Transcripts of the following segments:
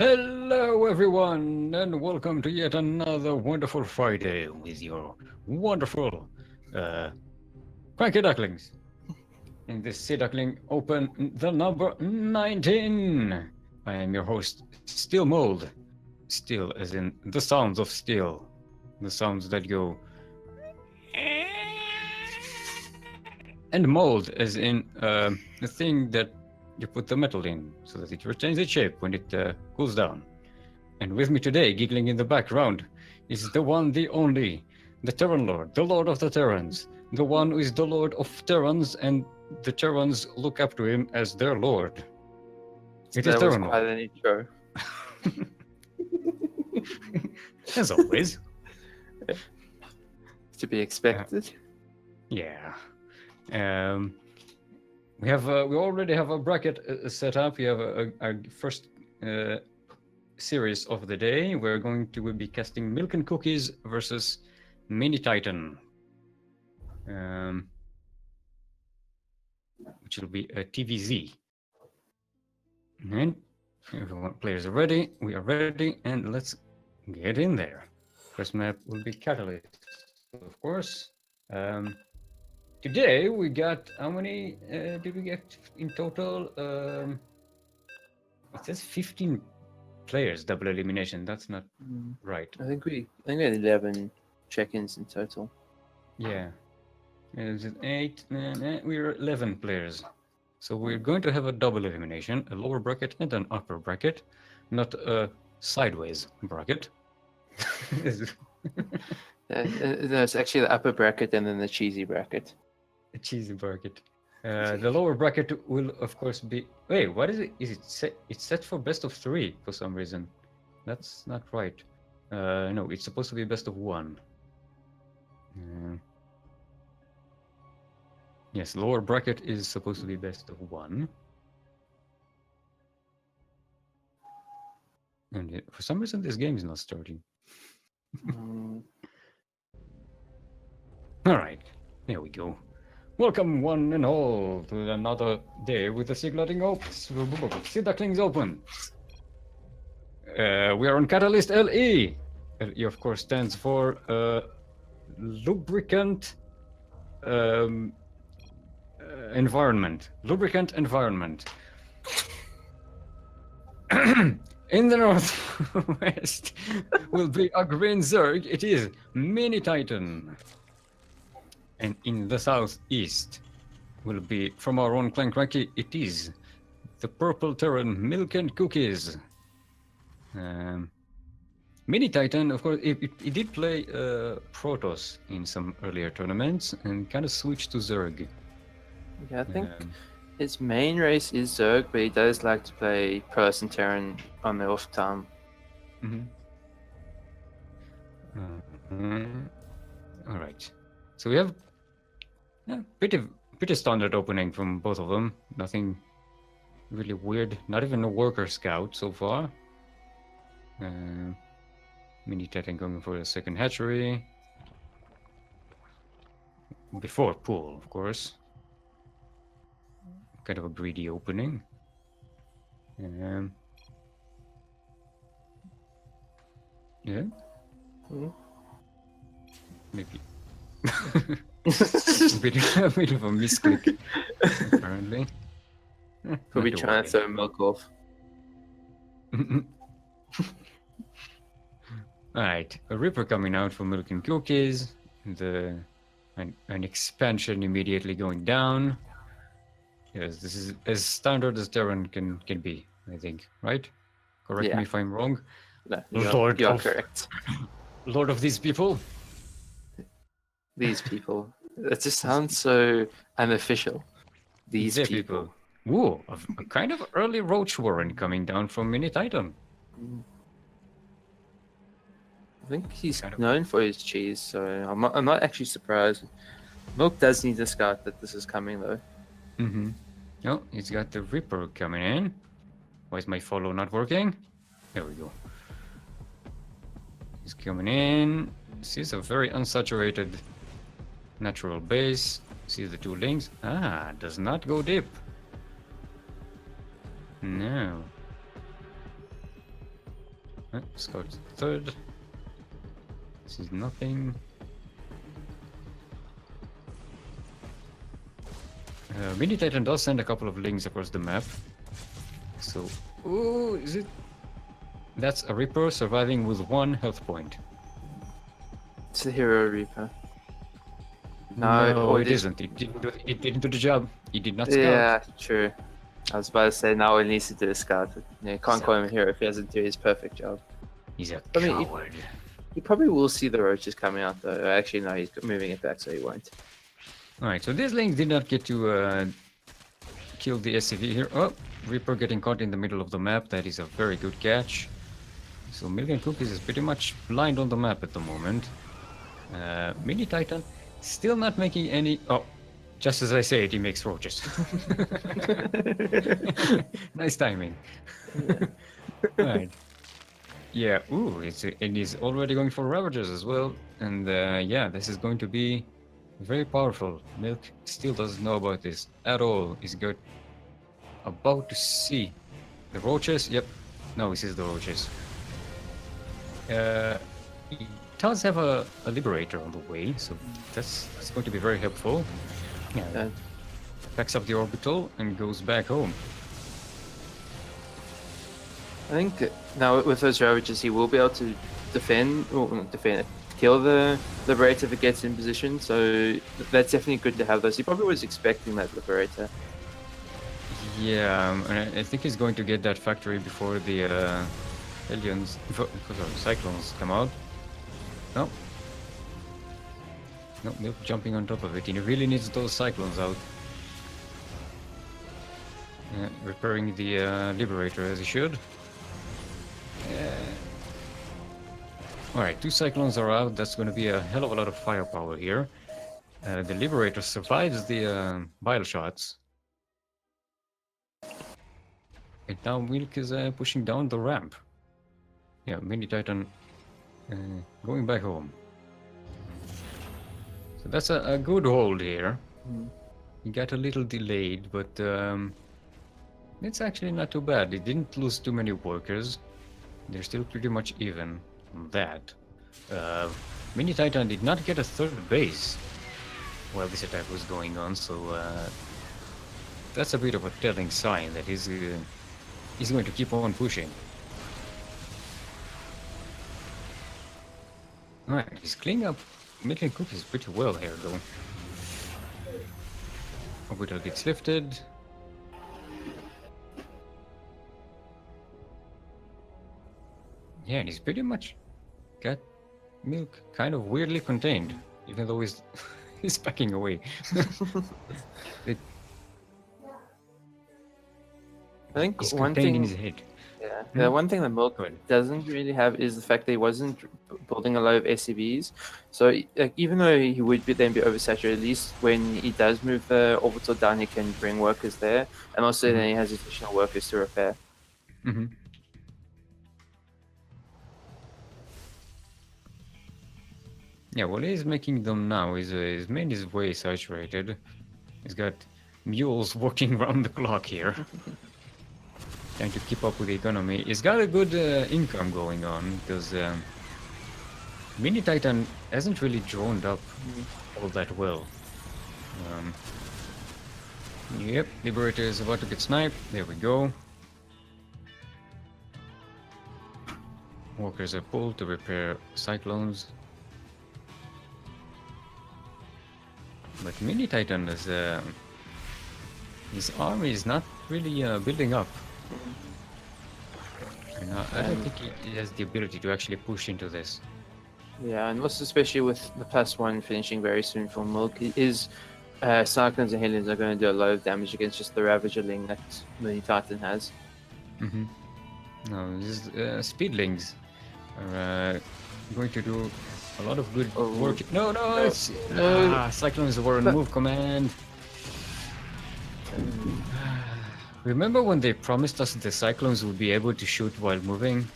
Hello, everyone, and welcome to yet another wonderful Friday with your wonderful CranKy Ducklings. In this Sea Duckling Open, the number 19. I am your host, Steelmold. Steel as in the sounds of steel. The sounds that go... And mold as in the thing that you put the metal in so that it retains its shape when it cools down. And with me today, giggling in the background, is the one, the only, the TerranLord, the Lord of the Terrans, the one who is the Lord of Terrans, and the Terrans look up to him as their Lord. It is That was TerranLord. quite an intro. As always. To be expected. Yeah. We already have a bracket set up. We have a first series of the day. We're going to be casting Milk and Cookies versus Mini Titan, which will be a TVZ. And everyone, players are ready. We are ready, and let's get in there. First map will be Catalyst, of course. Today we got, how many did we get in total? It says 15 players, double elimination. That's not right. I think we had 11 check-ins in total. Yeah. Is it 8? We're 11 players. So we're going to have a double elimination, a lower bracket and an upper bracket, not a sideways bracket. No, it's actually the upper bracket and then the cheesy bracket. A cheesy bracket. The lower bracket will, of course, be... Wait, what is it? Is it set? It's set for best of 3 for some reason. That's not right. No, it's supposed to be best of 1. Yes, lower bracket is supposed to be best of 1. And for some reason, this game is not starting. All right, there we go. Welcome, one and all, to another day with the Sea Ducklings Open. We are on Catalyst LE. LE, of course, stands for lubricant environment. Lubricant environment. In the northwest will be a green Zerg. It is Mini Titan. And in the southeast will be, from our own CranKy, it is the purple Terran Milk and Cookies. Mini Titan, of course, it did play Protoss in some earlier tournaments and kind of switched to Zerg. Yeah, I think his main race is Zerg, but he does like to play Person Terran on the off time. All right. So we have pretty standard opening from both of them. Nothing really weird. Not even a worker scout so far. Mini Titan going for a second hatchery. Before pool, of course. Kind of a greedy opening. Yeah. Maybe. a bit of a misclick, apparently. We'll be trying to throw milk off. Alright, a Ripper coming out for Milk and Cookies. An expansion immediately going down. Yes, this is as standard as Terran can be, I think, right? Correct me if I'm wrong. No, you're correct. Lord of these people? These people. That just sounds so unofficial. These people. Ooh, a kind of early Roach Warren coming down from Mini Titan. I think he's known for his cheese, so I'm not actually surprised. Milk does need to scout that this is coming, though. Oh, he's got the Ripper coming in. Why is my follow not working? There we go. He's coming in. Sees a very unsaturated natural base. Sees the 2 links. Does not go deep. No. Scout third. This is nothing. Mini Titan does send a couple of links across the map. So, ooh, is it? That's a Reaper surviving with 1 health point. It's the Hero Reaper. No, or it isn't. It didn't do the job. It did not scout. Yeah, true. I was about to say now he needs to do a scout. You can't call him a hero if he doesn't do his perfect job. He's a I mean, coward. He probably will see the roaches coming out though. Actually, no, he's moving it back, so he won't. Alright, so this link did not get to kill the SCV here. Oh, Reaper getting caught in the middle of the map. That is a very good catch. So Million Cookies is pretty much blind on the map at the moment. Mini Titan still not making any... Oh, just as I say it, he makes roaches. Nice timing. Yeah. Right. Yeah, ooh, it is already going for Ravagers as well. And yeah, this is going to be very powerful. Milk still doesn't know about this at all. He's about to see the roaches. Yep, no, he sees the roaches. He does have a Liberator on the way, so that's going to be very helpful. Yeah, packs up the orbital and goes back home. I think now with those Ravages, he will be able to defend, or not defend, kill the Liberator if it gets in position. So that's definitely good to have those. He probably was expecting that Liberator. Yeah, and I think he's going to get that factory before the Hellions, Cyclones come out. No. No, Milk jumping on top of it. He really needs those Cyclones out. Repairing the Liberator as he should. Alright, 2 Cyclones are out. That's going to be a hell of a lot of firepower here. The Liberator survives the bile shots. And now Milk is pushing down the ramp. Yeah, Mini Titan going back home. So that's a good hold here. He got a little delayed, but it's actually not too bad. He didn't lose too many workers. They're still pretty much even on that. Mini Titan did not get a 3rd base while this attack was going on, so that's a bit of a telling sign that he's going to keep on pushing. Alright, he's cleaning up Million Cookies pretty well here, though. Orbital gets lifted. Yeah, and he's pretty much got Milk kind of weirdly contained, even though he's he's backing away. I think He's one contained thing in his head. Yeah, the one thing that Milk Go ahead. doesn't really have is the fact that he wasn't building a lot of SCVs. So like, even though he would then be oversaturated, at least when he does move the orbital down, he can bring workers there, and also then he has additional workers to repair. Yeah, what he's making them now is his main is way saturated. He's got mules working around the clock here. Trying to keep up with the economy. He's got a good income going on because Mini Titan hasn't really droned up all that well. Yep, Liberator is about to get sniped. There we go. Walkers are pulled to repair Cyclones. But Mini Titan is his army is not really building up. And I don't think he has the ability to actually push into this. Yeah, and also especially with the +1 finishing very soon for Milk, his Cyclones and Hellions are going to do a lot of damage against just the Ravagerling that Mini Titan has. No, these Speedlings are going to do a lot of good work. No, it's... Cyclones were on move command. Remember when they promised us the Cyclones would be able to shoot while moving?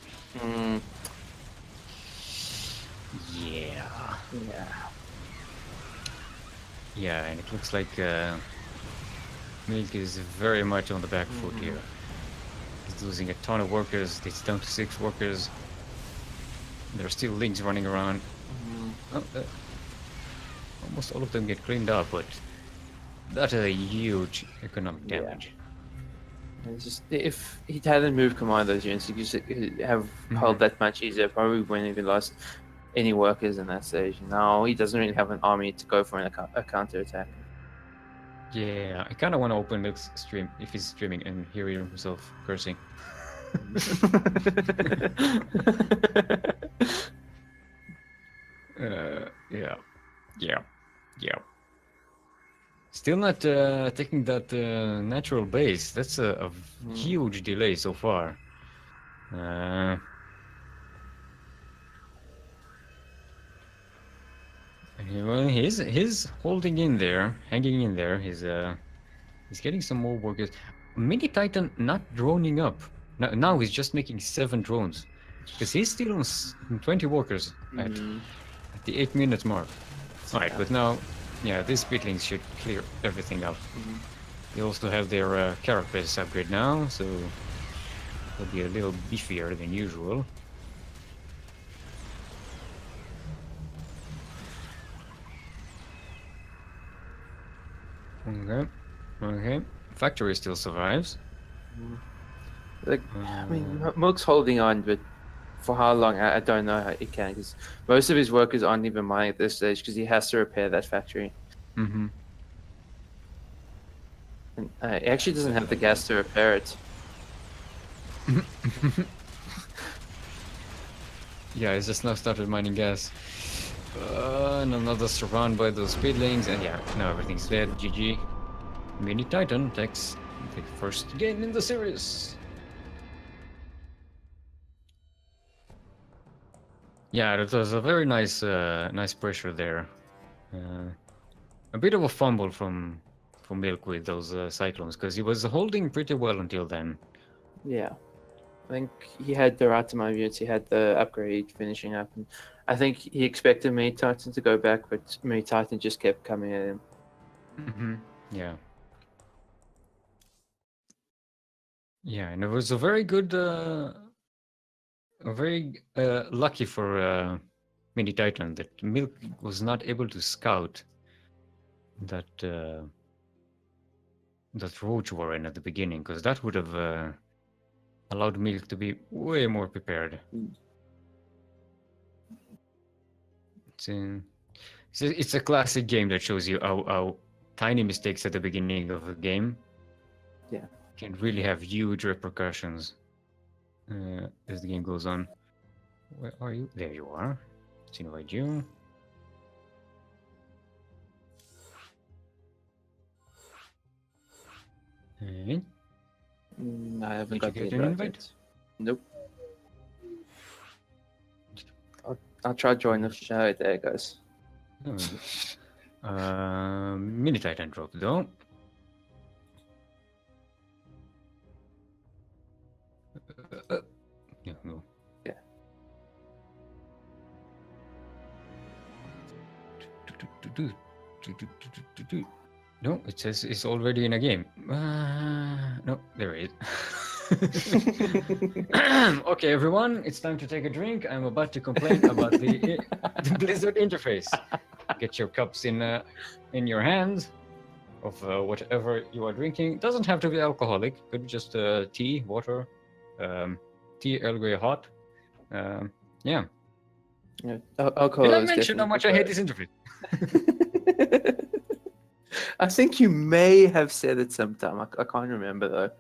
Yeah, and it looks like Milk is very much on the back foot here. He's losing a ton of workers. It's down to 6 workers. There are still lings running around. Oh, almost all of them get cleaned up, but that is a huge economic Yeah. damage. It's just if he hadn't moved commandos units, he could just have held that much easier. Probably wouldn't even lost any workers in that stage. Now he doesn't really have an army to go for a counter attack. Yeah, I kind of want to open Milk's stream if he's streaming and hear himself cursing. Yeah, yeah, yeah. Still not taking that natural base. That's a huge delay so far. Well, he's holding in there, hanging in there. He's getting some more workers. Mini Titan not droning up. Now he's just making 7 drones, because he's still on 20 workers at the 8-minute mark. All right, but now, yeah, these Beatlings should clear everything up. They also have their carapace upgrade now, so they'll be a little beefier than usual. Okay. Factory still survives. Like, I mean, Milk's holding on, but for how long, I don't know how he can, because most of his workers aren't even mining at this stage, because he has to repair that factory. Mm-hmm. And he actually doesn't have the gas to repair it. Yeah, he's just now started mining gas. And another surround by those speedlings, and yeah, now everything's dead. GG. Mini Titan takes the first game in the series. Yeah, that was a very nice, nice pressure there. A bit of a fumble from Milk with those cyclones, because he was holding pretty well until then. Yeah. I think he had the right amount of units, he had the upgrade finishing up, and I think he expected Mini Titan to go back, but Mini Titan just kept coming at him. Yeah. Yeah, and it was a very good, very lucky for Mini Titan that Milk was not able to scout that that Roach Warren at the beginning, because that would have allowed Milk to be way more prepared. It's a classic game that shows you how tiny mistakes at the beginning of a game can really have huge repercussions as the game goes on. Where are you? There you are. Let's invite you. And I haven't did got you get the an invite invite? yet. Nope. I'll try join the show. There it goes. Mini Titan drop though. No. Yeah. No, it says it's already in a game. No, there it is. Okay, everyone, it's time to take a drink. I'm about to complain about the Blizzard interface. Get your cups in your hands of whatever you are drinking. Doesn't have to be alcoholic. Could be just tea, water, tea, Earl Grey hot. Yeah. Alcohol Did I is mention how much I hate this interface? I think you may have said it sometime. I can't remember though.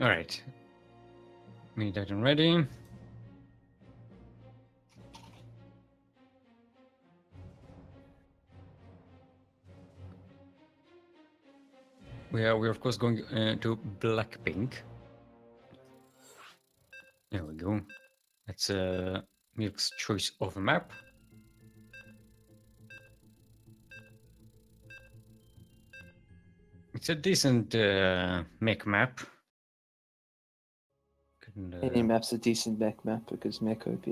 All right. Mini Titan ready. We're of course going to Blackpink. There we go. That's Milk's choice of a map. It's a decent mech map. Any map's a decent mech map because mech OP.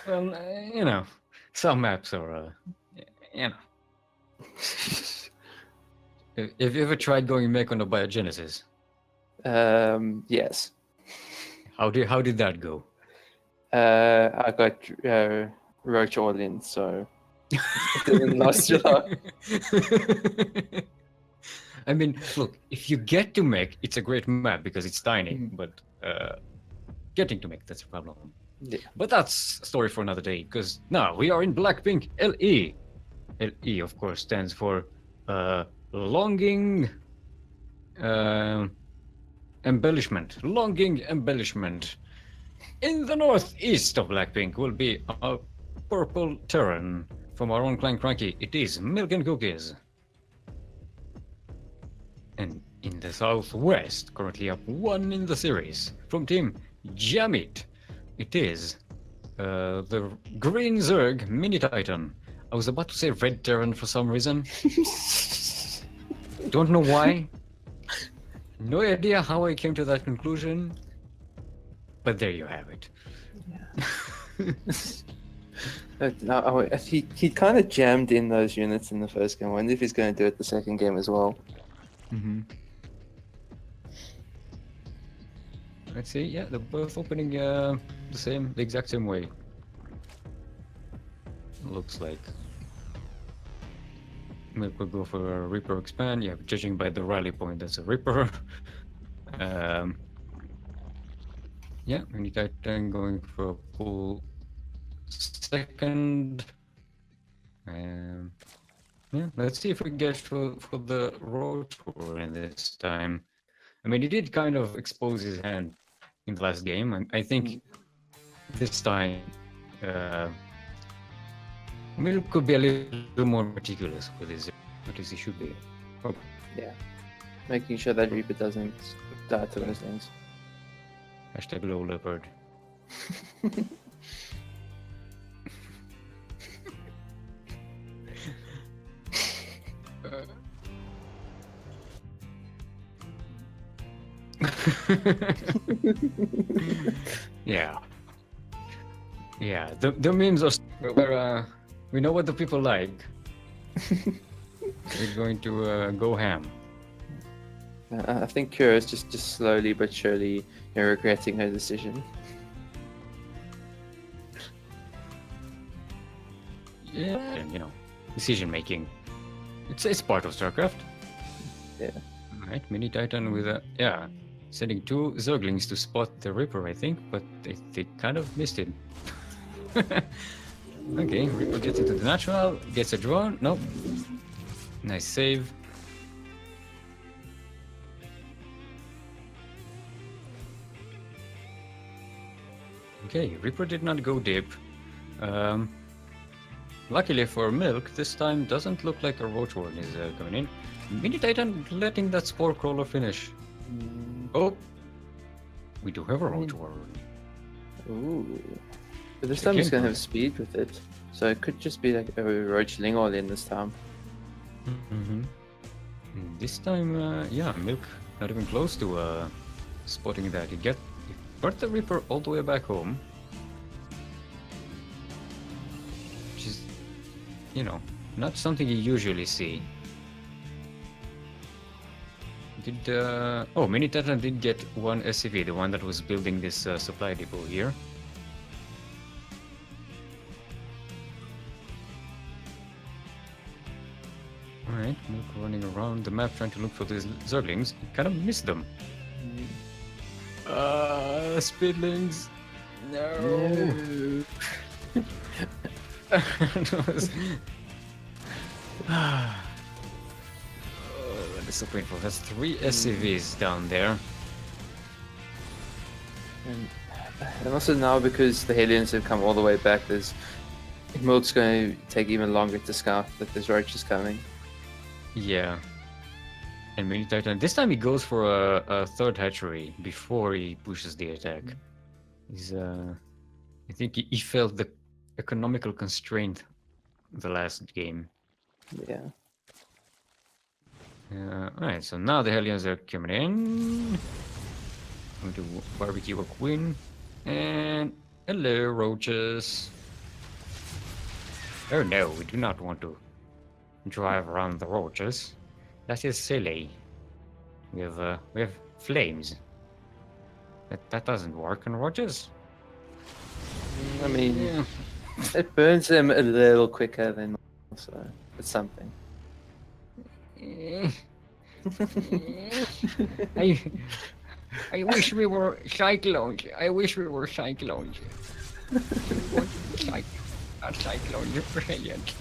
Well, you know, some maps are, you know. Have you ever tried going mech on a Biogenesis? Yes. How did that go? I got Roach all in, so it didn't last too long. I mean, look, if you get to mech, it's a great map because it's tiny, but getting to mech, that's a problem. Yeah. But that's a story for another day, because now we are in Blackpink LE. LE, of course, stands for Longing Embellishment. Longing Embellishment. In the northeast of Blackpink will be a purple Terran from our own clan CranKy. It is Milk and Cookies. And in the southwest, currently up 1 in the series, from Team Jamit, it is the Green Zerg Mini Titan. I was about to say Red Terran for some reason. Don't know why. No idea how I came to that conclusion. But there you have it. Yeah. He kind of jammed in those units in the first game. I wonder if he's going to do it the second game as well. Mm-hmm. Let's see. Yeah, they're both opening the exact same way. Looks like. Milk will go for a Reaper expand. Yeah, judging by the rally point, that's a Reaper. Yeah, Mini Titan going for a full second. Yeah, let's see if we get for the Roach in this time. I mean, he did kind of expose his hand in the last game. I think this time, Milk could be a little more meticulous with his, at least he should be. Oh. Yeah, making sure that Reaper doesn't die to those things. Hashtag low leopard. Yeah. Yeah, the memes are where we know what the people like. We're going to go ham. I think Kira is just slowly but surely regretting her decision. Yeah, and decision making. It's part of StarCraft. Yeah. Alright, Mini Titan with sending 2 Zerglings to spot the Reaper, I think, but they kind of missed it. Okay, Reaper gets into the natural, gets a drone. Nope. Nice save. Okay, Reaper did not go deep. Luckily for Milk, this time doesn't look like a Roach Warden is coming in. Mini Titan letting that Spore Crawler finish. Oh! We do have a Roach Warden. Ooh. But this time he's going to have speed with it. So it could just be like a Roachling all in this time. Mm-hmm. This time, Milk not even close to spotting that. He brought the Reaper all the way back home. Which is, not something you usually see. Mini Titan did get 1 SCV, the one that was building this supply depot here. Alright, Milk running around the map trying to look for these Zerglings. He kind of missed them. Speedlings! No! That is so painful. That's 3 SCVs down there. And also now, because the Hellions have come all the way back, Milk's going to take even longer to scout that this Roach is coming. Yeah. And Mini Titan, this time he goes for a 3rd hatchery before he pushes the attack. He's, I think he felt the economical constraint the last game. Yeah. Alright, so now the Hellions are coming in. Going to barbecue a queen. And hello, roaches. Oh no, we do not want to drive around the roaches. That is silly. We have flames. That doesn't work on Rogers. I mean, Yeah. it burns them a little quicker than normal, so it's something. I I wish we were cyclones. I wish we were cyclones. I want to be not cyclones. Brilliant.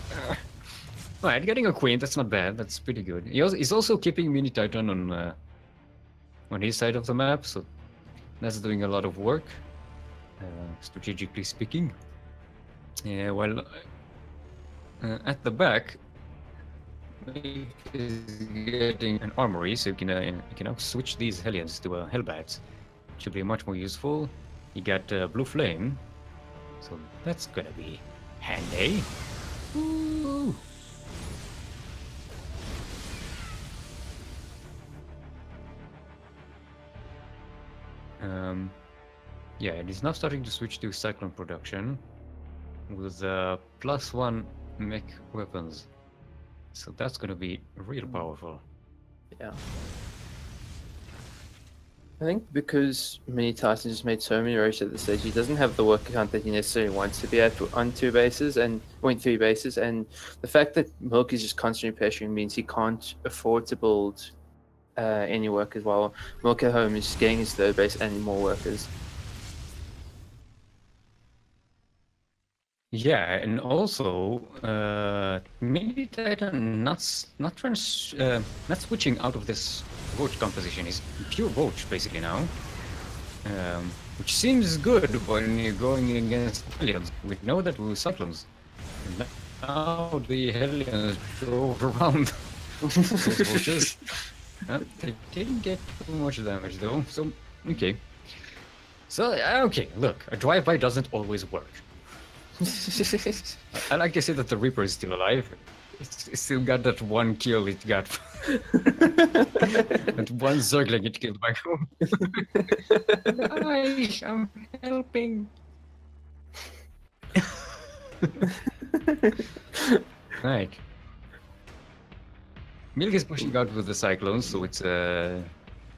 Alright, getting a queen. That's not bad. That's pretty good. He's also keeping Mini Titan on his side of the map, so that's doing a lot of work, strategically speaking. Yeah, well, at the back, he is getting an armory, so you can now switch these Hellions to Hellbats, which will be much more useful. You got Blue Flame, so that's gonna be handy. Ooh. Yeah, it is now starting to switch to Cyclone production with +1 mech weapons. So that's gonna be real powerful. Yeah. I think because Mini Tyson just made so many roaches at this stage, he doesn't have the work count that he necessarily wants to be at on 2 bases and 3 bases, and the fact that Milk is just constantly pressuring means he can't afford to build any work as well. Milk at home is getting his 3rd base and more workers. Yeah, and also Mini Titan not switching out of this roach composition. Is pure roach basically now, which seems good when you're going against Hellions. We know that with Cyclones. And now the Hellions drove around those roaches. They didn't get too much damage though, so okay. So okay, look, a drive-by doesn't always work. I like to say that the Reaper is still alive. It's still got that one kill it got. That one Zergling it killed back home. Nice, I'm helping. Right. Milk is pushing out with the Cyclones, so it's yeah,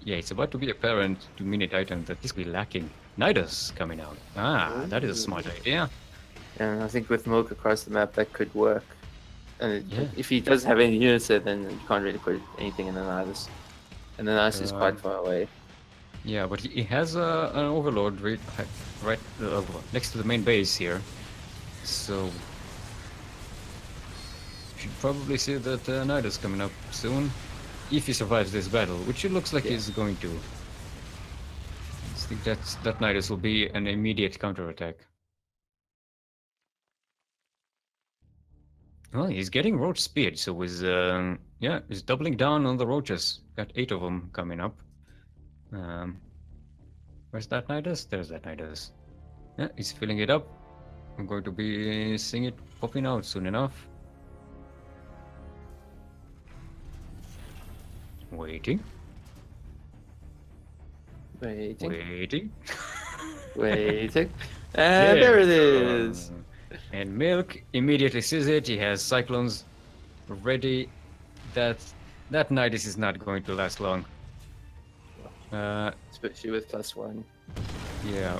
it's about to be apparent to Mini Titan that this will be lacking. Nidus coming out. That is a smart idea. And I think with Milk across the map, that could work. And Yeah. if he doesn't have any units there, then you can't really put anything in the Nidus. And the Nidus is quite far away. Yeah, but he has an Overlord right next to the main base here. So you should probably see that Nidus coming up soon. If he survives this battle, which it looks like he's going to. I think that Nidus will be an immediate counterattack. Well, he's getting roach speed, so he's he's doubling down on the roaches. Got 8 of them coming up. Where's that Nidus? There's that Nidus. Yeah, he's filling it up. I'm going to be seeing it popping out soon enough. Waiting. Waiting. Waiting. And there it is. And Milk immediately sees it. He has Cyclones ready. That Nidus is not going to last long. Especially with +1. Yeah.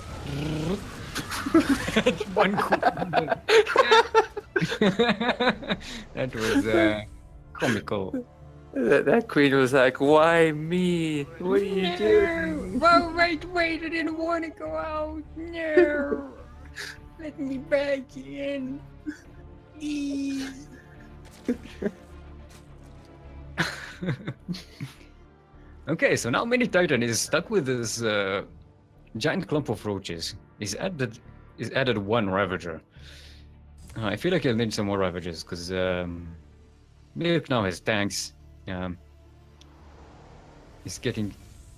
One that was comical. That queen was like, "Why me? What are you doing?" Well, wait, I didn't want to go out. No. Let me back in. Please. Okay, so now Mini Titan is stuck with this giant clump of roaches. He's added 1 Ravager. I feel like he'll need some more Ravagers because Milk now has tanks. He's getting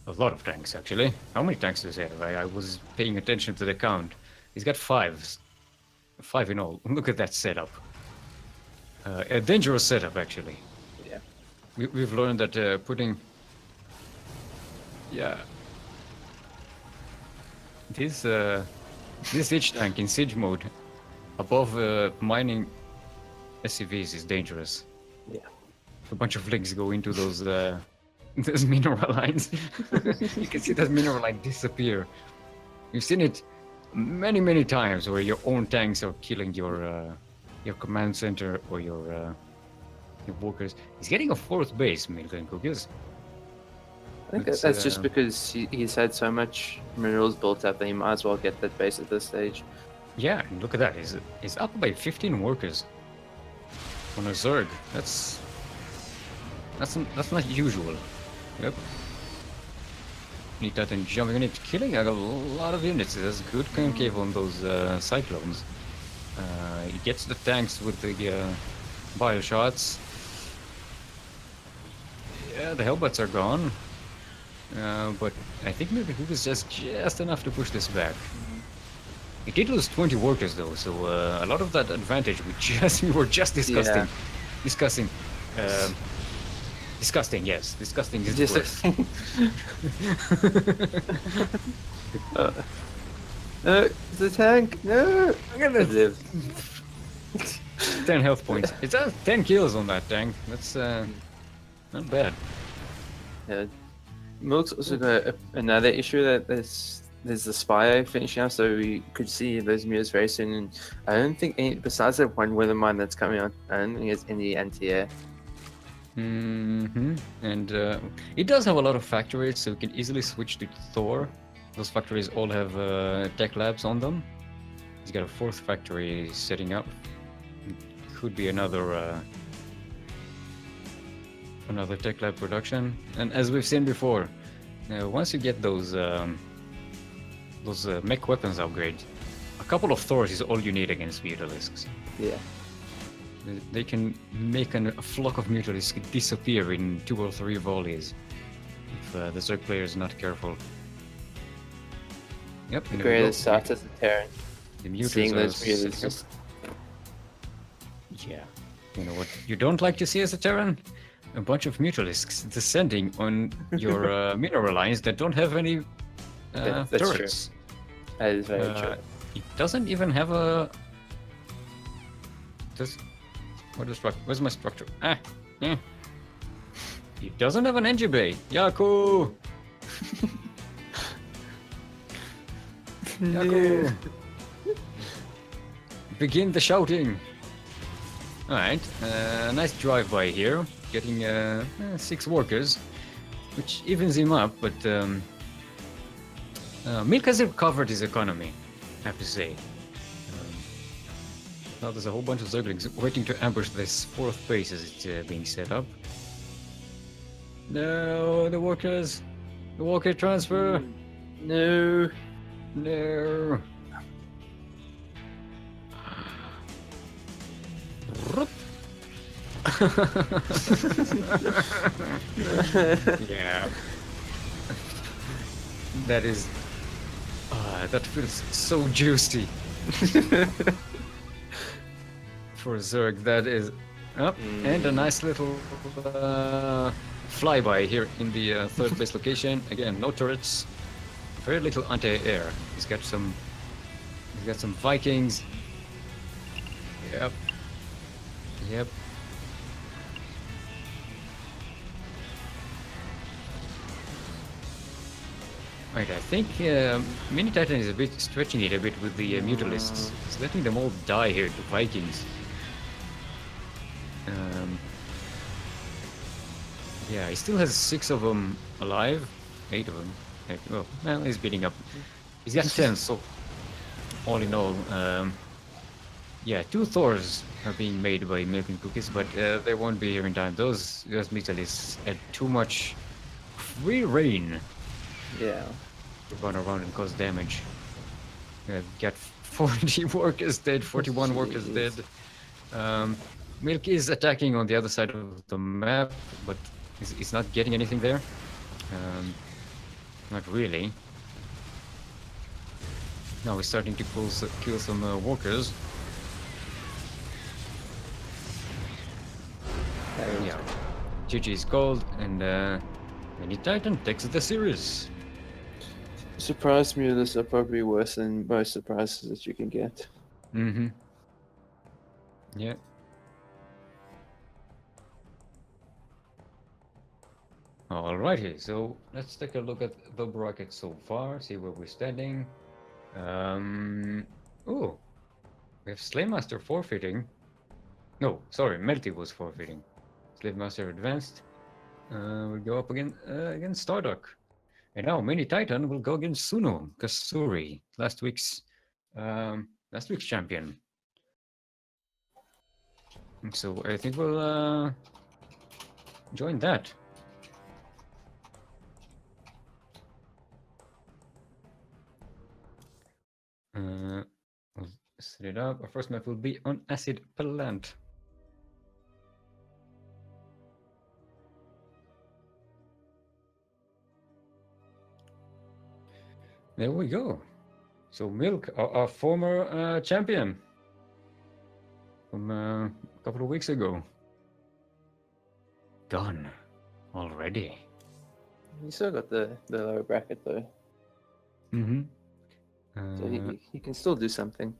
a lot of tanks actually. How many tanks does he have? I was paying attention to the count. He's got 5 in all. Look at that setup. A dangerous setup actually. Yeah. We've learned that putting this siege tank in siege mode above mining SCVs is dangerous. Yeah. A bunch of links go into those those mineral lines. You can see that mineral line disappear. You've seen it many times where your own tanks are killing your command center or your walkers. He's getting a fourth base, Milk and Cookies. I think It's, that's just because he's had so much minerals built up that he might as well get that base at this stage. Yeah, and look at that. He's up by 15 workers on a Zerg. That's not usual. Yep. Need that and jumping on it, killing a lot of units. There's good concave on those cyclones. He gets the tanks with the bio shots. Yeah, the Hellbats are gone. But I think maybe he was just enough to push this back. He did lose 20 workers though, so a lot of that advantage we were just discussing. Yeah. Discussing. Disgusting, yes. Disgusting is Just the word. no, the tank. No, I'm gonna live. 10 health points. It's 10 kills on that tank. That's not bad. Yeah. Milk's also got another issue that there's the spy finishing up, so we could see those mirrors very soon. And I don't think besides that one weather mine that's coming out, I don't think there's any anti-air. And it does have a lot of factories, so we can easily switch to Thor. Those factories all have tech labs on them. He's got a fourth factory setting up. Could be another tech lab production. And as we've seen before, once you get those mech weapons upgrades, a couple of Thors is all you need against Mutalisks. Yeah. They can make a flock of Mutalisks disappear in 2 or 3 volleys if the Zerg player is not careful. Yep. The greatest start as a Terran. The Mutals Seeing are those mirrors setting up. just Yeah. You know what you don't like to see as a Terran? A bunch of Mutalisks descending on your mineral lines that don't have any that's turrets. true. That is very true. It doesn't even have a... Where's my structure? It doesn't have an engine bay. Yaku! Yaku! Begin the shouting. Alright, nice drive-by here. Getting 6 workers, which evens him up, but Milk has recovered his economy, I have to say. Now there's a whole bunch of Zerglings waiting to ambush this 4th base as it's being set up. No, the workers! The worker transfer! No. No! Yeah. That is... that feels so juicy. For Zerg, that is... And a nice little flyby here in the 3rd base location. Again, no turrets. Very little anti-air. He's got some Vikings. Yep. Yep. Right, I think Mini Titan is a bit stretching it a bit with the Mutalisks. He's letting them all die here, the Vikings. Yeah, he still has 6 of them alive. 8 of them. Well, he's beating up. He's got 10, so all in all, yeah, 2 Thors are being made by Milk and Cookies, but they won't be here in time. Those Mutalisks had too much free reign. Yeah. To run around and cause damage. Got 40 workers dead, 41 workers dead. Milk is attacking on the other side of the map, but he's not getting anything there. Not really. Now we're starting to kill some walkers. Yeah. GG is called, and Mini Titan takes the series. Surprise mules are probably worse than most surprises that you can get. Yeah. Alrighty, so let's take a look at the bracket so far, see where we're standing. Oh, we have Slaymaster forfeiting. No, sorry, Melty was forfeiting. Slaymaster advanced. We'll go up against Starduck. And now Mini Titan will go against Suno Kasuri, last week's champion. So I think we'll join that. We'll set it up. Our first map will be on Acid Plant. There we go. So Milk, our former champion from a couple of weeks ago. Gone already. You still got the lower bracket though. Mm-hmm. So he can still do something.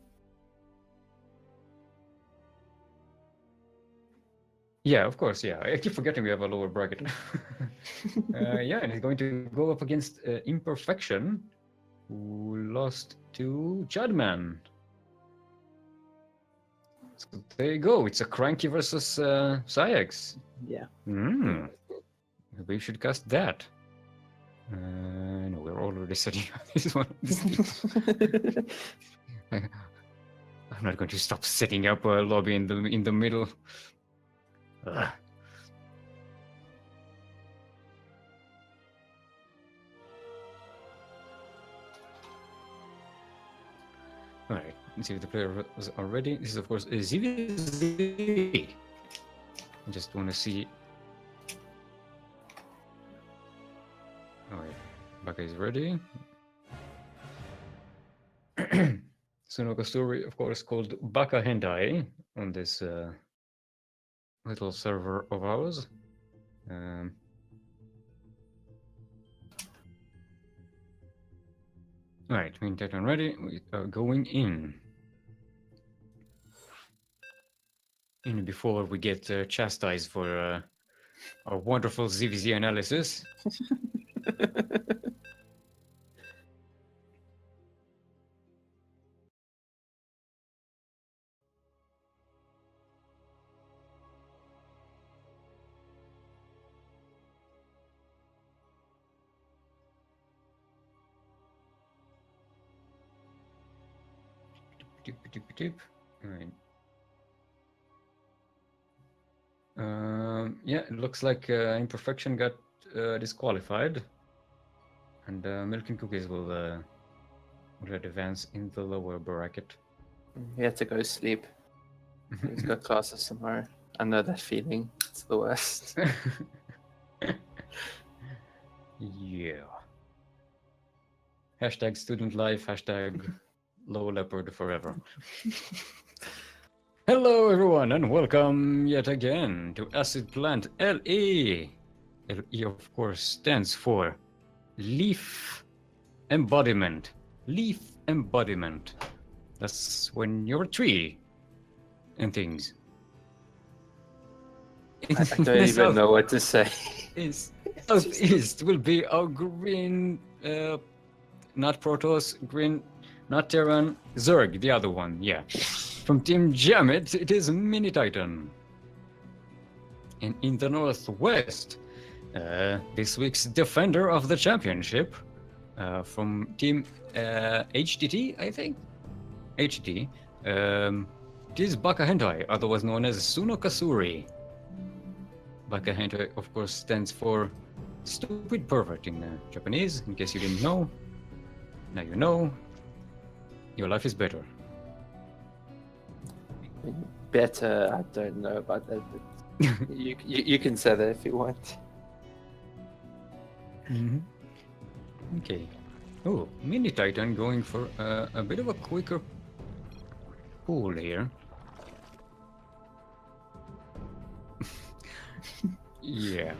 Yeah, of course. Yeah, I keep forgetting we have a lower bracket. Yeah, and he's going to go up against Imperfection, who lost to Chadman. So there you go. It's a CranKy versus Sayax. Yeah. Maybe we should cast that. No, we're already setting up this one. I'm not going to stop setting up a lobby in the middle. Ugh. All right, let's see if the player was already. This is of course ZVZ. I just want to see. All right, Baka is ready. Sunoka story, of course, called Baka Hendai on this little server of ours. All right, Main Titan ready. We are going in. In before we get chastised for our wonderful ZVZ analysis. All right. Yeah, it looks like Imperfection got disqualified, and Milk and Cookies will advance in the lower bracket. He had to go sleep. He's got classes tomorrow. I know that feeling. It's the worst. Yeah. Hashtag student life, hashtag low leopard forever. Hello everyone and welcome yet again to Acid Plant LE. LE of course stands for Leaf Embodiment. Leaf Embodiment. That's when you're a tree and things. I don't even know what to say. Southeast will be our green, not Protoss, green, not Terran, Zerg, the other one, yeah. From Team Jamet, it is Mini Titan. And in the northwest, this week's defender of the championship, from Team HTT, I think? HT. It is Baka Hentai, otherwise known as Suno Kasuri. Baka Hentai, of course, stands for Stupid Pervert in Japanese, in case you didn't know. Now you know. Your life is better. Better, I don't know about that, but you can say that if you want. Mm-hmm. Okay. Oh, Mini Titan going for a bit of a quicker pull here. Yeah.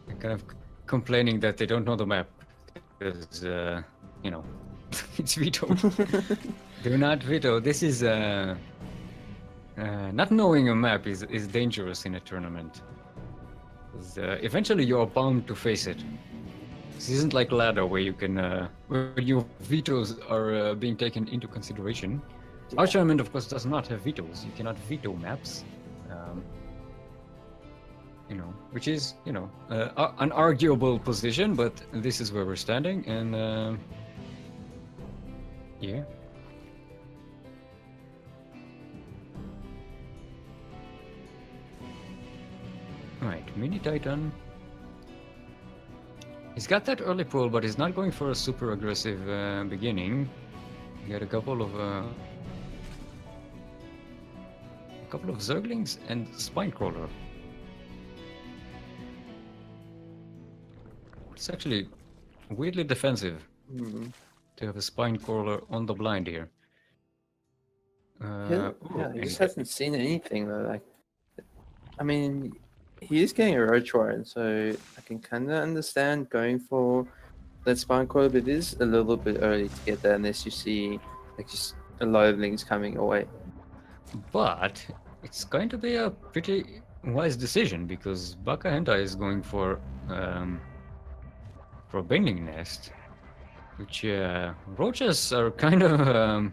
I'm kind of complaining that they don't know the map because, you know, it's veto. Do not veto. This is not knowing a map is dangerous in a tournament. 'Cause, eventually, you're bound to face it. This isn't like ladder where you can, where your vetoes are being taken into consideration. Our tournament, of course, does not have vetoes. You cannot veto maps. You know, which is, you know, an arguable position, but this is where we're standing, and yeah. Right, Mini Titan. He's got that early pull, but he's not going for a super aggressive beginning. He got a couple of Zerglings and Spinecrawler. It's actually weirdly defensive to have a Spinecrawler on the blind here. He just hasn't seen anything though. Like, I mean, he is getting a Roach Warren, so I can kind of understand going for that Spinecrawler, but it is a little bit early to get that unless you see like just a lot of links coming away. But it's going to be a pretty wise decision because Baka Hentai is going for a bending nest, which roaches are kind of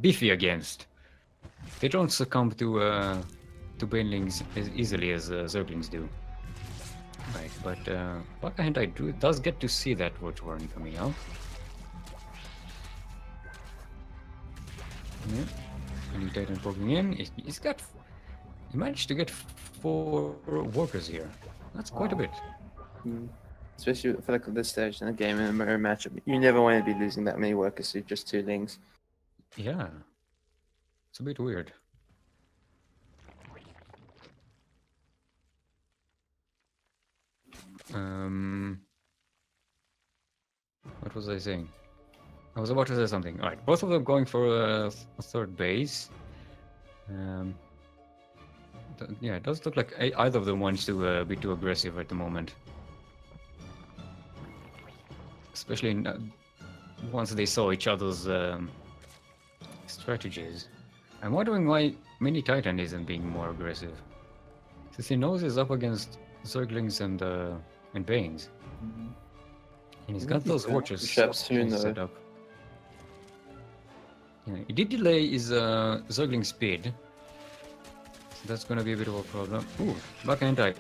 beefy against. They don't succumb to banelings as easily as Zerglings do. Right, but Baka Hentai does get to see that Roach Warren coming out. Yeah. Mini Titan poking in. He managed to get 4 workers here. That's quite a bit. Especially for like this stage in the game in a mirror matchup. You never want to be losing that many workers to just 2 links. Yeah. It's a bit weird. What was I saying? I was about to say something. All right, both of them going for a third base. Yeah, it does look like either of them wants to be too aggressive at the moment. Especially once they saw each other's strategies. I'm wondering why Mini Titan isn't being more aggressive. Since he knows he's up against Zerglings and Banes. And he's got those watches set up. Yeah, he did delay his Zergling speed. So that's gonna be a bit of a problem. Ooh, Baka Hentai.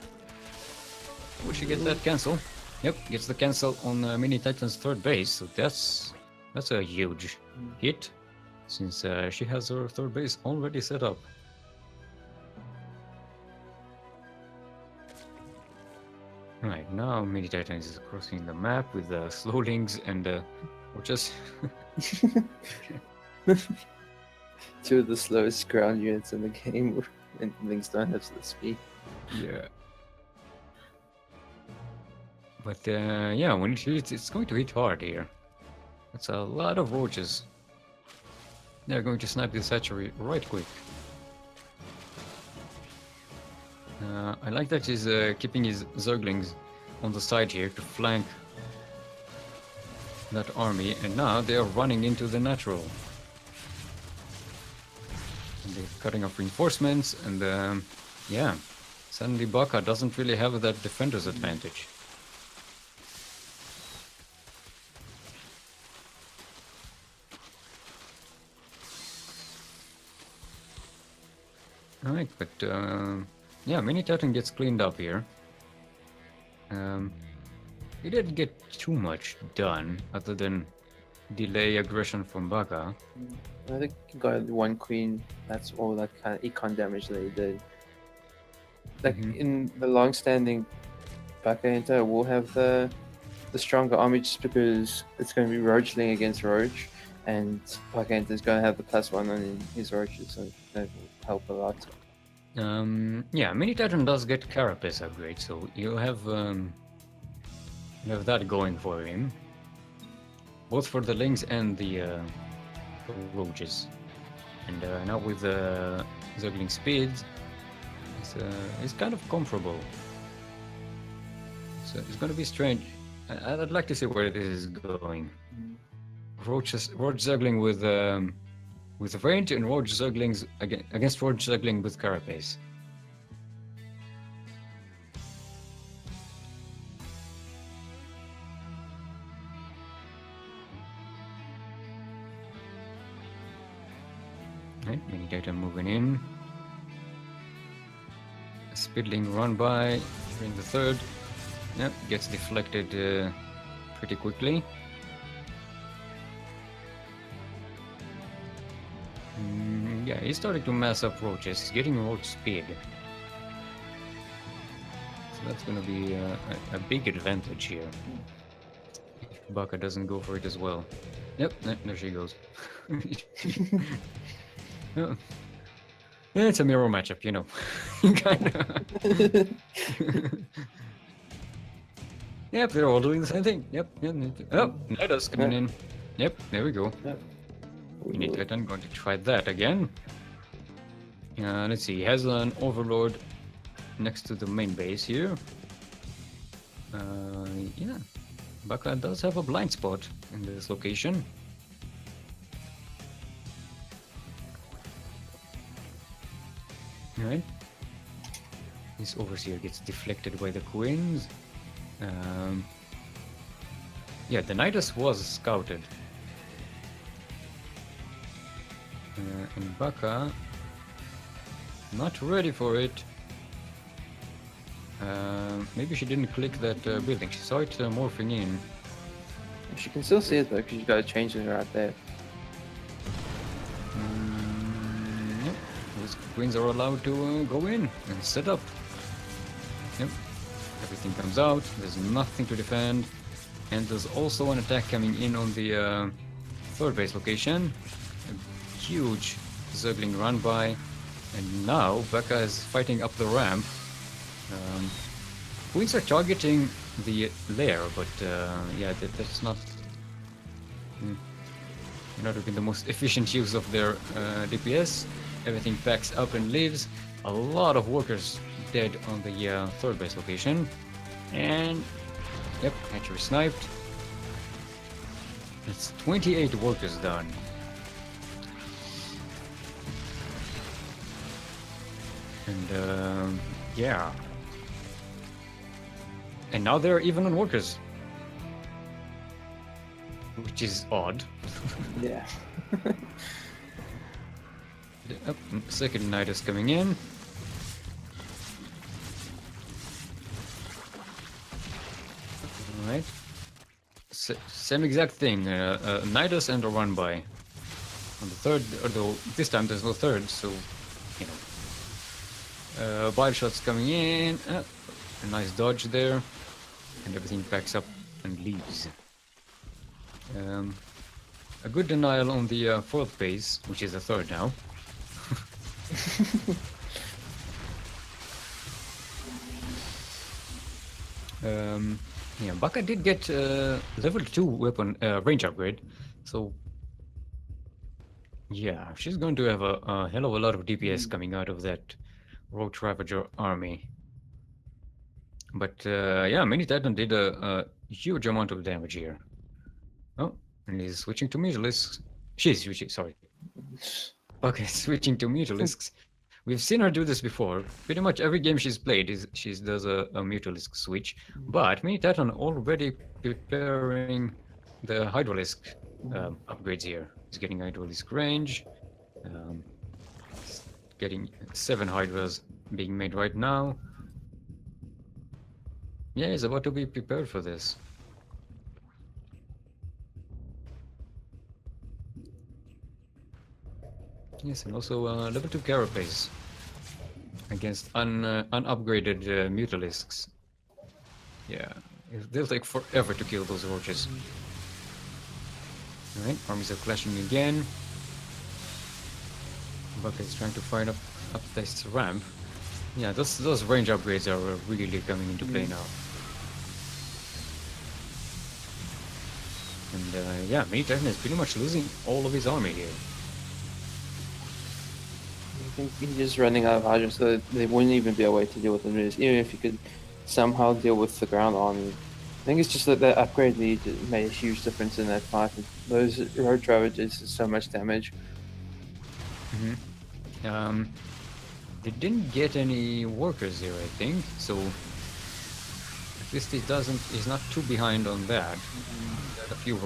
Would she get that cancel? Yep, gets the cancel on Mini Titan's third base, so that's a huge hit, since she has her third base already set up. Right, now Mini Titan is crossing the map with slowlings and just... 2 of the slowest ground units in the game, and links don't have the speed. Yeah. But yeah, when it hits, it's going to hit hard here. That's a lot of roaches. They're going to snipe this hatchery right quick. I like that he's keeping his Zerglings on the side here to flank that army, and now they are running into the natural. And they're cutting off reinforcements, and yeah, suddenly Baka doesn't really have that defender's advantage. Alright, but yeah, Mini Titan gets cleaned up here. He didn't get too much done, other than delay aggression from Baka. I think he got 1 queen, that's all that kind of econ damage that he did. Like, in the long-standing Baka Hentai will have the stronger army just because it's going to be Roachling against Roach, and Baka Hentai is going to have the +1 on his Roaches, so that will help a lot. Yeah, Mini Titan does get Carapace upgrade, so you have that going for him, both for the Lings and the Roaches. And now with the Zergling speed, it's kind of comparable. So it's going to be strange. I'd like to see where this is going. Roach Zergling with range, and Roach Zerglings against Roach Zergling with Carapace. Right, mini Titan moving in. A Spitling run by during the third. Yep, gets deflected pretty quickly. Yeah, he's starting to mass up roaches. He's getting roach speed. So that's gonna be a big advantage here. If Baka doesn't go for it as well. Yep, there she goes. Yeah. Yeah, it's a mirror matchup, you know. Kinda. Yep, they're all doing the same thing. Yep. Oh, Nida's coming in. Yep, there we go. Yep. Mini Titan going to try that again. Let's see, he has an Overlord next to the main base here. Yeah, Baka does have a blind spot in this location. Alright. This Overseer gets deflected by the Queens. Yeah, the Nidus was scouted. And Baka not ready for it. Maybe she didn't click that building. She saw it morphing in. She can still see it though, because you got to change it right there. Yep. Those Queens are allowed to go in and set up. Yep. Everything comes out. There's nothing to defend. And there's also an attack coming in on the third base location. A huge Zergling run by. And now Baka is fighting up the ramp. Queens are targeting the lair, but yeah, that's not not been the most efficient use of their DPS. Everything backs up and leaves. A lot of workers dead on the third base location. And yep, hatchery sniped. It's 28 workers done. And yeah. And now they're even on workers. Which is odd. Yeah. Second knight is coming in. Alright. Same exact thing. Nidus and a run by. On the third, although this time there's no third, so you know. Bile shots coming in. A nice dodge there. And everything backs up and leaves. A good denial on the fourth base, which is the third now. Yeah, Baka did get level 2 weapon range upgrade, so yeah, she's going to have a hell of a lot of DPS coming out of that Roach Ravager army. But yeah, Mini Titan did a huge amount of damage here. Oh, and he's switching to Mutalisks. She's switching, sorry. Okay, switching to Mutalisks. We've seen her do this before. Pretty much every game she's played, she does a Mutalisk switch. But Mini Titan already preparing the Hydralisk upgrades here. He's getting Hydralisk range. Getting 7 Hydras being made right now. Yeah, he's about to be prepared for this. Yes, and also level 2 Carapace against unupgraded Mutalisks. Yeah, they'll take forever to kill those roaches. Alright, armies are clashing again. Baka is trying to find up this ramp. Yeah, those range upgrades are really coming into play now. And yeah, Mini Titan is pretty much losing all of his army here. I think he's just running out of hydras, so there wouldn't even be a way to deal with them. Even if you could somehow deal with the ground army. I think it's just that the upgrade lead made a huge difference in that fight. Those road ravages did so much damage. They didn't get any workers here, I think, so at least he's not too behind on that. Got a few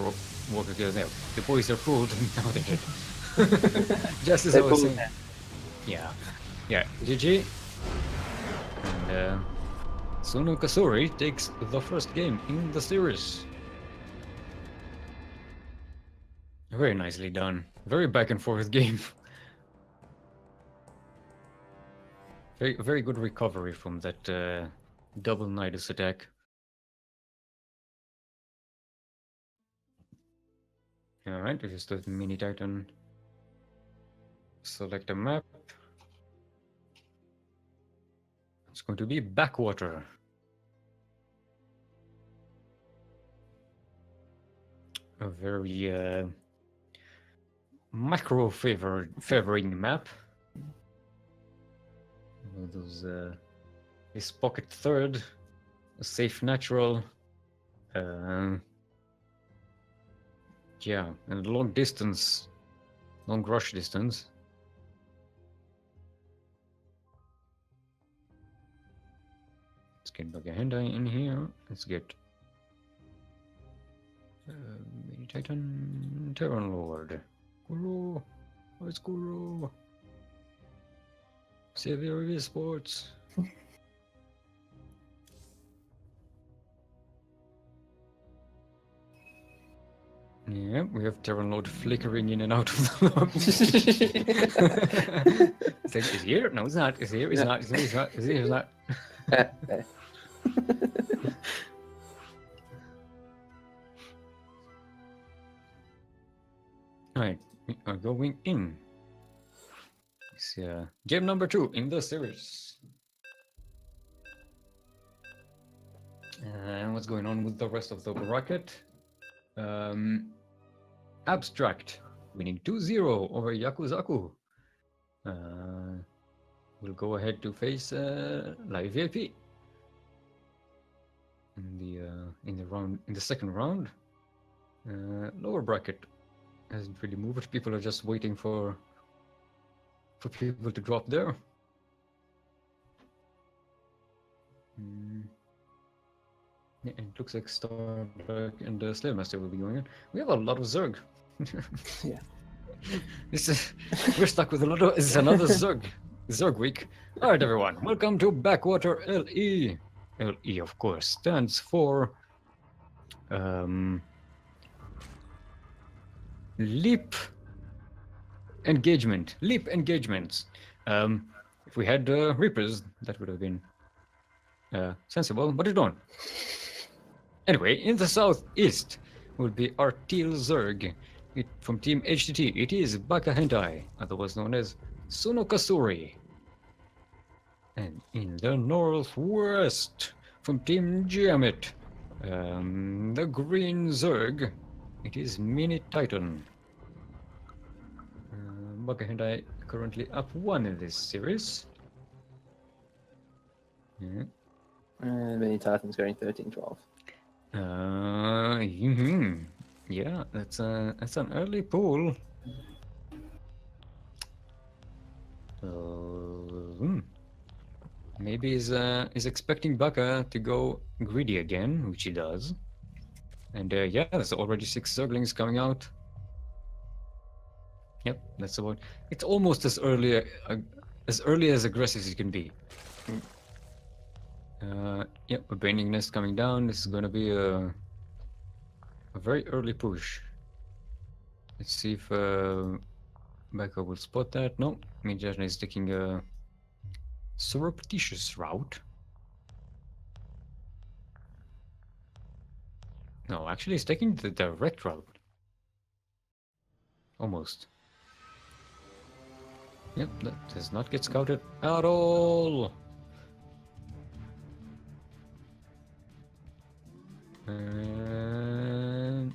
workers there. The boys are pulled and now they're dead. Just as They I was pulled saying. Yeah. Yeah. GG. And Suno Kasuri takes the first game in the series. Very nicely done. Very back and forth game. Very good recovery from that double Nidus attack. Alright, we just let Mini Titan select a map. It's going to be Backwater. A very macro favoring map. Those is pocket third, a safe natural. Yeah, and long distance, long rush distance. Let's get Bagahenda in here. Let's get Mini Titan TerranLord. Guru, where's Guru? Savior of Esports. Yeah, we have TerranLord flickering in and out of the lobby. It's like, is he here? No, it's not. Is he here? He's not. Is he here? He's not. Is he here? He's not. Alright, we are going in. It's game number 2 in the series. And what's going on with the rest of the bracket? Abstract winning 2-0 over Yakuzaku. We'll go ahead to face Live VIP in the second round. Lower bracket hasn't really moved. People are just waiting for people to drop there. Yeah, and it looks like Starbuck and Slaymaster will be going in. We have a lot of Zerg. Yeah. We're stuck with a lot of. This is another Zerg week. All right, everyone. Welcome to Backwater LE. LE, of course, stands for Leap Engagement. Leap Engagements. If we had Reapers, that would have been sensible, but it don't. Anyway, in the southeast would be Artil Zerg. From Team HTT, it is Baka Hentai, otherwise known as Sunokasuri. And in the northwest, from Team Giamit, the Green Zerg, it is Mini Titan. Baka Hentai currently up 1 in this series. Yeah. Mini Titan's going 13-12. Yeah, that's an early pool. Maybe is expecting Baka to go greedy again, which he does. And yeah, there's already 6 Zerglings coming out. Yep, that's about. It's almost as early as aggressive as it can be. Yep, a Baining Nest coming down. This is gonna be a very early push. Let's see if Baka will spot that. No, Midjana is taking a surreptitious route. No, actually, he's taking the direct route. Almost. Yep, that does not get scouted at all. And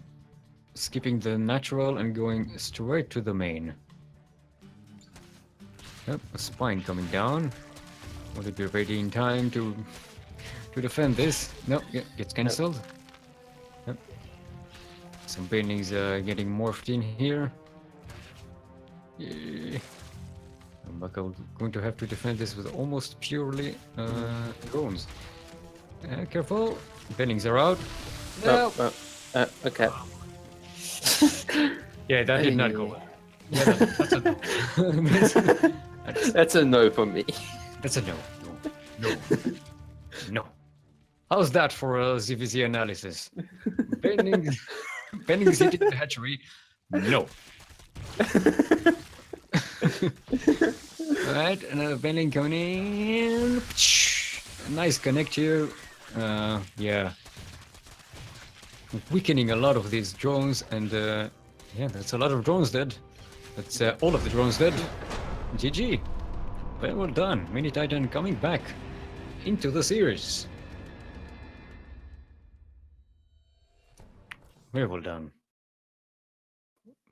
skipping the natural and going straight to the main. Yep, a spine coming down. Will it be ready in time to defend this? No, yeah, gets cancelled. Yep. Some Banings getting morphed in here. Yeah. Baka going to have to defend this with almost purely drones. Careful, Bennings are out. No. Okay. Yeah, that did not go well. Yeah, that's a no. That's a no for me. That's a no. No. No. How's that for a ZVZ analysis? Bending hitting the hatchery? No. Alright, another bending coming in. Nice connect here. Yeah. Weakening a lot of these drones, and yeah, that's a lot of drones dead. That's all of the drones dead. GG. Very well done. Mini Titan coming back into the series. Very well done.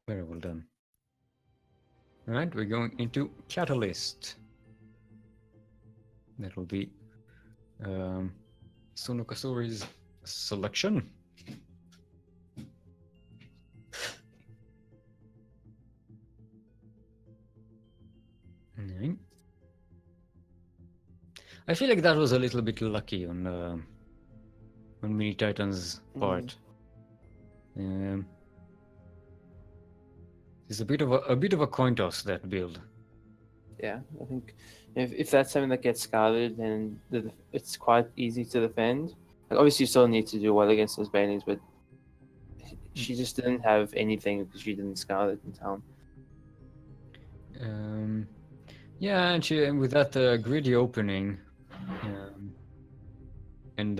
Very well done. Alright, we're going into Catalyst. That will be Sunokasuri's selection. Alright. I feel like that was a little bit lucky on Mini Titan's part. It's a bit of a coin toss, that build. Yeah, I think if that's something that gets scouted, then it's quite easy to defend. Like, obviously, you still need to do well against those Baileys, but she just didn't have anything because she didn't scout it in town. Yeah, and she with that greedy opening, and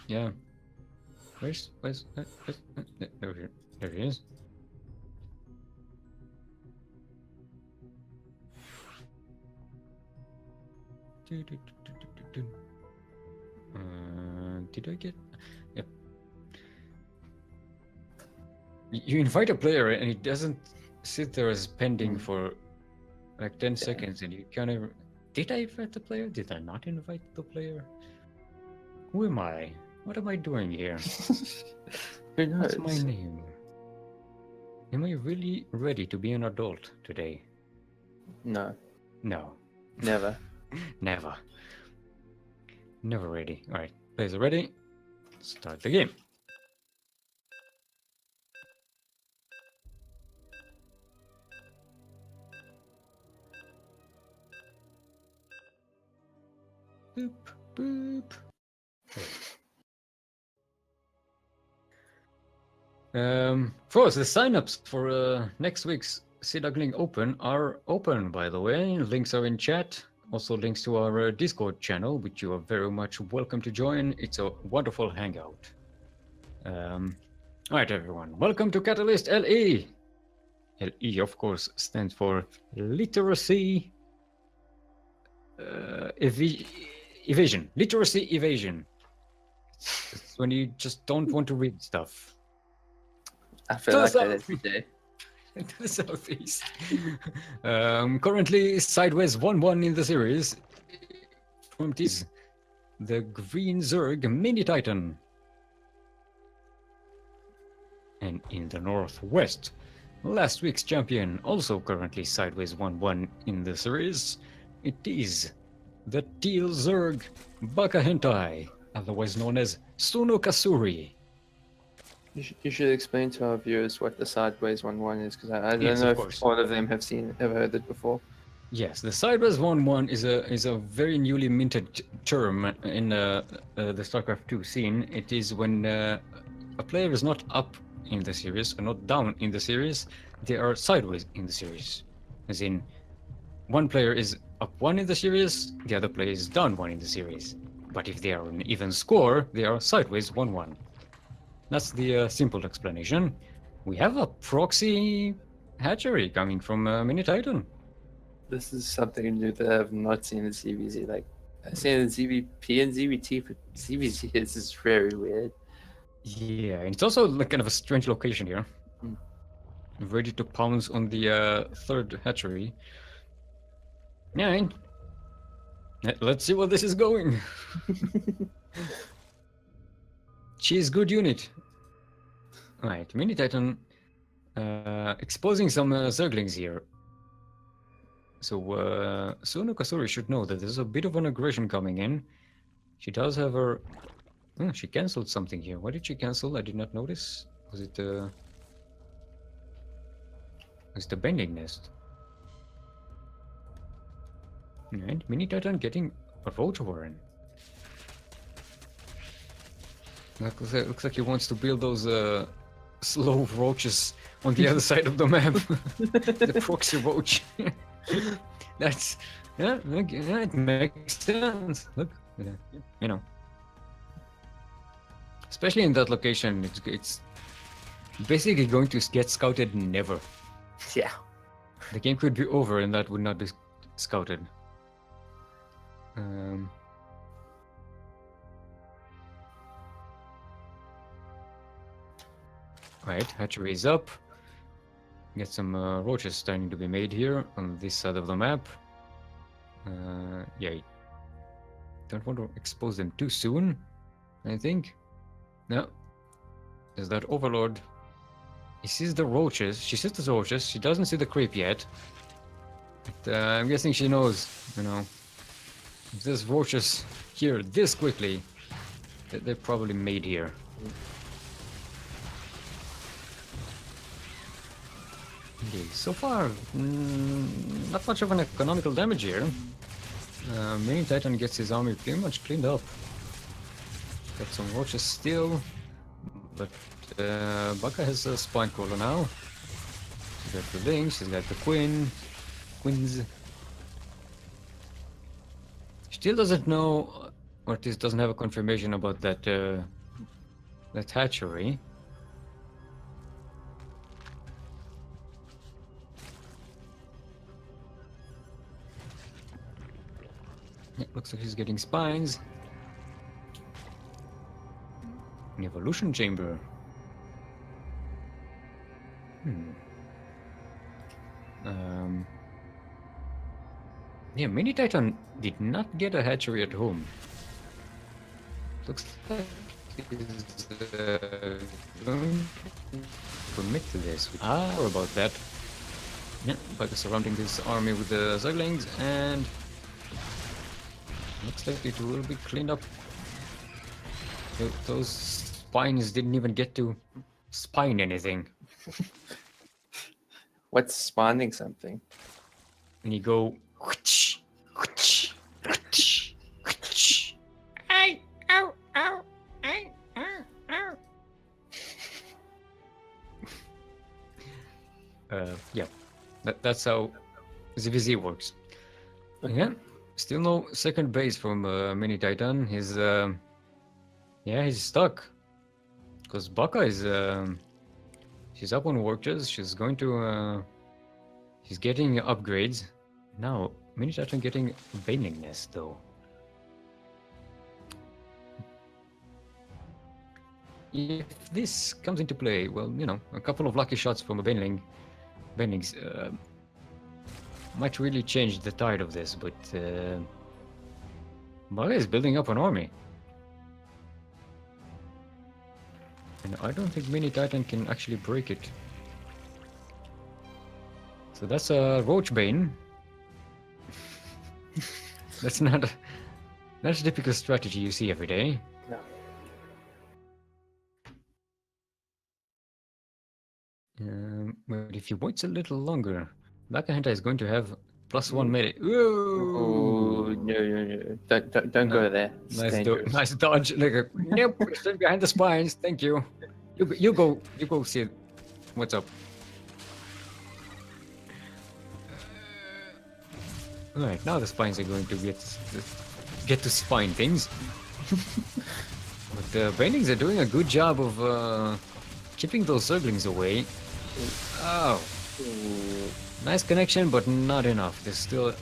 yeah, where's there he is. Did I get? Yep. You invite a player and it doesn't sit there as pending for like 10 seconds, and you can't ever. Did I invite the player? Did I not invite the player? Who am I? What am I doing here? Who knows? What's my name? Am I really ready to be an adult today? No. No. Never. Never. Never ready. Alright, players are ready. Start the game. Boop, boop. Of course, the signups for next week's Sea Duckling Open are open, by the way. Links are in chat. Also links to our Discord channel, which you are very much welcome to join. It's a wonderful hangout. Alright, everyone. Welcome to Catalyst LE. LE, of course, stands for Literacy Evasion. Literacy Evasion. It's when you just don't want to read stuff. I feel like that every day. To the southeast. Currently sideways 1-1 in the series. From this, the Green Zerg Mini Titan. And in the northwest, last week's champion, also currently sideways 1-1 in the series. It is the Teal Zerg Baka Hentai, otherwise known as Sunokasuri. You should explain to our viewers what the sideways 1-1 is, because I don't Yes, know of if course. all of them have heard it before. Yes, the sideways 1-1 is a very newly minted term in the StarCraft 2 scene. It is when a player is not up in the series or not down in the series, they are sideways in the series. As in, one player is up 1 in the series, the other player is down 1 in the series. But if they are an even score, they are sideways 1-1. That's the simple explanation. We have a proxy hatchery coming from Mini Titan. This is something new that I've not seen in ZVZ. Like, I've seen it in ZVP and ZVT, but ZVZ is just very weird. Yeah, and it's also like kind of a strange location here. Mm. Ready to pounce on the third hatchery. Yeah, and let's see where this is going. She's good unit. Alright, Mini Titan exposing some Zerglings here. So Sunokasuri should know that there's a bit of an aggression coming in. She does have her... Oh, she cancelled something here. What did she cancel? I did not notice. Was it It's the bending nest. And Mini Titan getting a roach warren. Looks like he wants to build those slow roaches on the other side of the map. The proxy roach. That's yeah, it makes sense. Look, you know, especially in that location, it's basically going to get scouted never. Yeah. The game could be over and that would not be scouted. Right, hatchery is up. Get some roaches starting to be made here on this side of the map. Yeah, don't want to expose them too soon, I think. No, there's that overlord. He sees the roaches. She sees the roaches. She doesn't see the creep yet. But I'm guessing she knows, you know, if there's roaches here this quickly, they're probably made here. Okay, so far, not much of an economical damage here. Mini Titan gets his army pretty much cleaned up. Got some roaches still, but Baka has a spine crawler now. She's got the lynx, she's got the queens. Still doesn't know, or at least doesn't have a confirmation about that that hatchery. Yeah, looks like he's getting spines. An evolution chamber. Yeah, Mini Titan did not get a hatchery at home. Looks like he's going to commit to this. Or about that. Yeah, but surrounding this army with the Ducklings, and looks like it will be cleaned up. Those spines didn't even get to spine anything. What's spawning something? And you go. Yeah, that's how ZVZ works. Okay. Yeah, still no second base from Mini Titan. He's yeah, he's stuck because Baka is she's up on workers. She's going to she's getting upgrades now. Mini Titan getting Bailing Nest though. If this comes into play, well, you know, a couple of lucky shots from a Banelings might really change the tide of this, but Baka is building up an army. And I don't think Mini Titan can actually break it. So that's a Roach Bane. That's not a typical strategy you see every day. No. But if he waits a little longer, Baka Hunter is going to have +1 melee. Ooh! Oh, no. Don't go there. It's Nice dodge. Like nope, stay behind the spines. Thank you. You go see what's up. Alright, now the spines are going to get to spine things. But the Banelings are doing a good job of keeping those Zerglings away. Oh. Nice connection, but not enough. There's still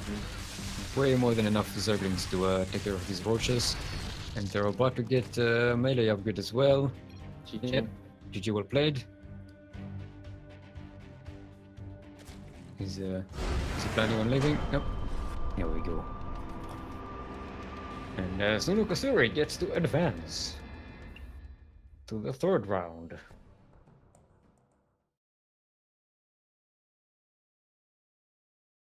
way more than enough Zerglings to take care of these roaches. And they're about to get melee upgrade as well. GG. Yep. GG, well played. Is he planning on leaving? Nope. Here we go. And Sunu Kasuri gets to advance to the 3rd round.